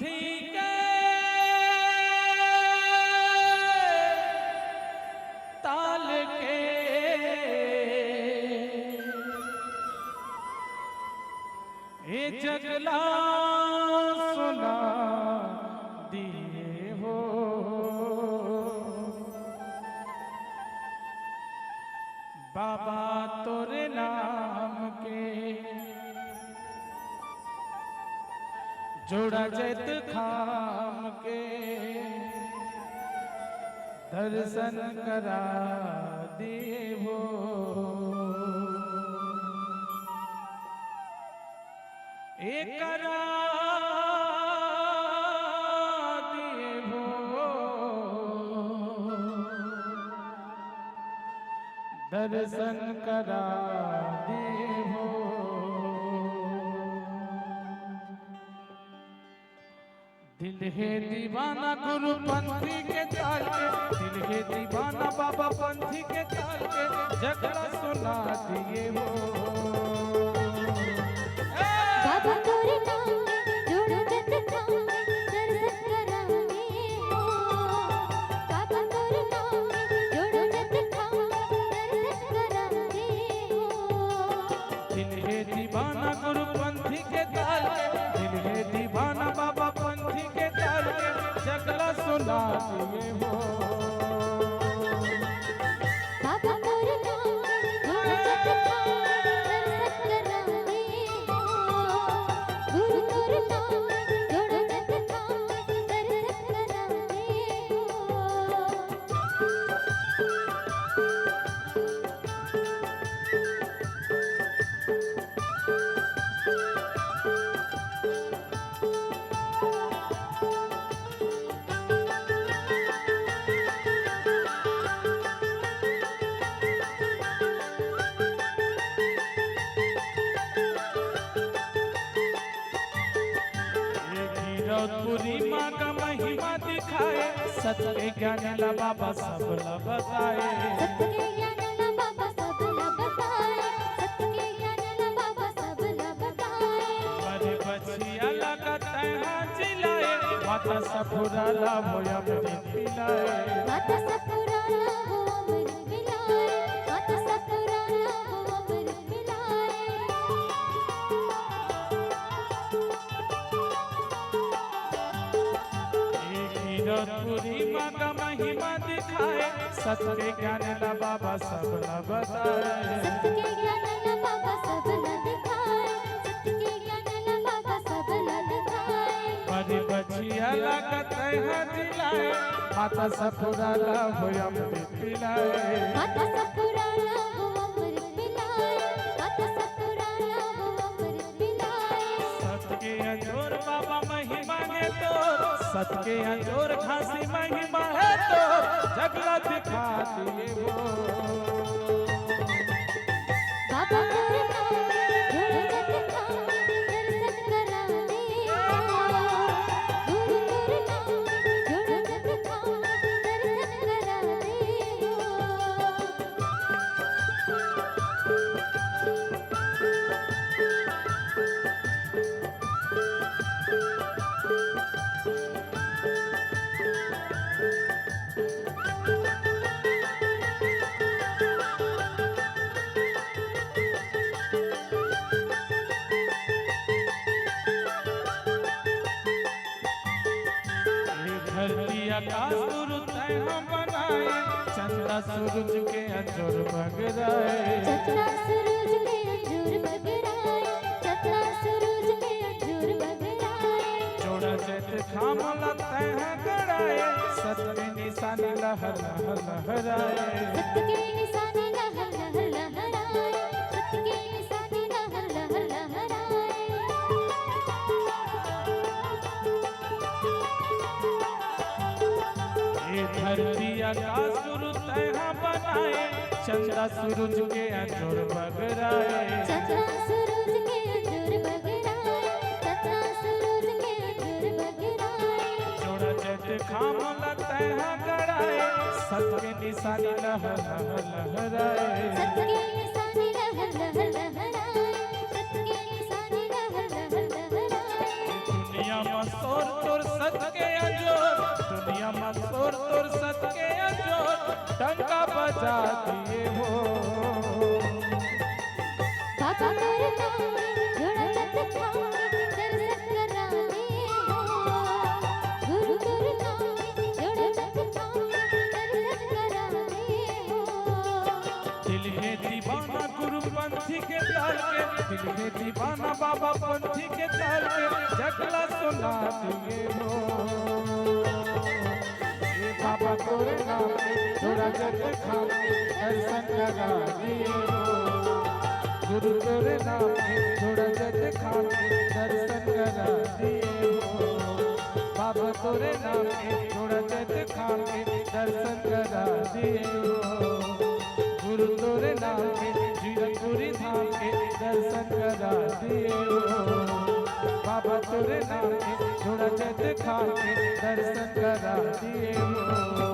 पंथी के ताल के ये जगला सुना दिए हो। बाबा तोरे नाम के जोड़ा जैत खाम के दर्शन करा दिए हो। एक करा दिए हो दर्शन करा दिए हो। दिल है दीवाना गुरु पंथी के ताल के, दिल है दीवाना बाबा पंथी के ताल के झगड़ा सुना दिए हो। बाबा तोरे नाम में जोड़ो जत खाम में दर्शन कराने हो। बाबा तोरे नाम में जोड़ो जत खाम में दर्शन कराने हो। दिल है दीवाना गुरु पंथी के ताल के, दिल है दीवाना बाबा पंथी के ताल के झगड़ा सुना दिए हो। बाबा तोरे नाम में जोड़ो जत खाम में दर्शन कराने हो। गुरु तोरे नाम में जोड़ो जत खाम में दर्शन कराने हो। पूरी माँ का महिमा दिखाए, सत्य के ज्ञान ला बाबा सब ला बताए। सत्य के ज्ञान ला बाबा सब ला बताए। सत्य के ज्ञान ला बाबा सब ला बताए। बड़े बचिया लगत है जिलाए, माता सफुरा ला भोया मुझे पिलाए। माता सपुरा ला वो अमृत पिलाए। माता सपुरा ला वो अमृत पिलाए। पूरी माँ का महिमा दिखाए, सत्य के ज्ञान ला बाबा सब ला बताए। सत्य के ज्ञान ला बाबा सब ला दिखाए। सत्य के ज्ञान ला बाबा सब ला दिखाए। बड़ी बचिया लगत है जिलाए, माता सफुरा ला भोया मुझे पिलाए। माता सपुरा ला वो अमृत पिलाए। माता सपुरा ला वो अमृत पिलाए। सत्य के अंजोर बाबा महिमा है तो, सत्य के अंजोर खांसी महिमा है तो झगड़ा दिखा दिए हो। बाबा तोरे नाम में जोड़ो जत खाम में दर्शन कराने हो। गुरु तोरे नाम में जोड़ो जत खाम में दर्शन कराने हो। धरती आकाश गुरु तय हम बनाए, चंद्रा सूरज के अंजोर बगराए। चंद्रा सूरज के अंजूर बगराए। चंद्रा सूरज के अंजूर बगराए। जोड़ा जैत खाम लगते हैं गड़ाए, सत्य निशानी लहर लहर लहराए। सत्य के निशानी लहर लहर लहराए। सत्य के निशानी लहर लहर लहराए। ये धरती आकाश गुरु तय हम बनाए, चंद्रा सूरज के अंजोर बगराए। चंद्रा सूरज के अंजूर बगराए। चंद्रा सूरज के अंजूर बगराए। जोड़ा जैत खाम लगते हैं गड़ाए, सत्य के निशानी लहर लहर लहराए। सत्य के निशानी लहर लहर लहराए। सत्य के निशानी लहर लहर लहराए। दुनिया में शोर तोर अजोर दुनिया में शोर तोर सदके अजोर टंका बजा दिए हो बाबा तोरे नाम में जोड़ा जत खाऊंगी दर्शन कराने हो गुरु तोरे नाम में जोड़ा जत खाऊंगी दर्शन कराने हो दिल है दीवाना गुरु पंथी के ताल के दिल है दीवाना बाबा पंथी के ताल के जगला सुना दिए हो ये बाबा तोरे नाम में जोड़ा जग खाऊंगी दर्शन करा दिए हो गुरु तोरे नाम में जोड़ा जग खाऊंगी दर्शन करा दिए हो बाबा तोरे नाम में जोड़ा जग खाऊंगी दर्शन करा दिए हो गुरु तोरे नाम के जीवनपुरी धाम के दर्शन करा दिए हो बाबा तोरे नाम के थोड़ा जत खा के दर्शन करा दिए हो।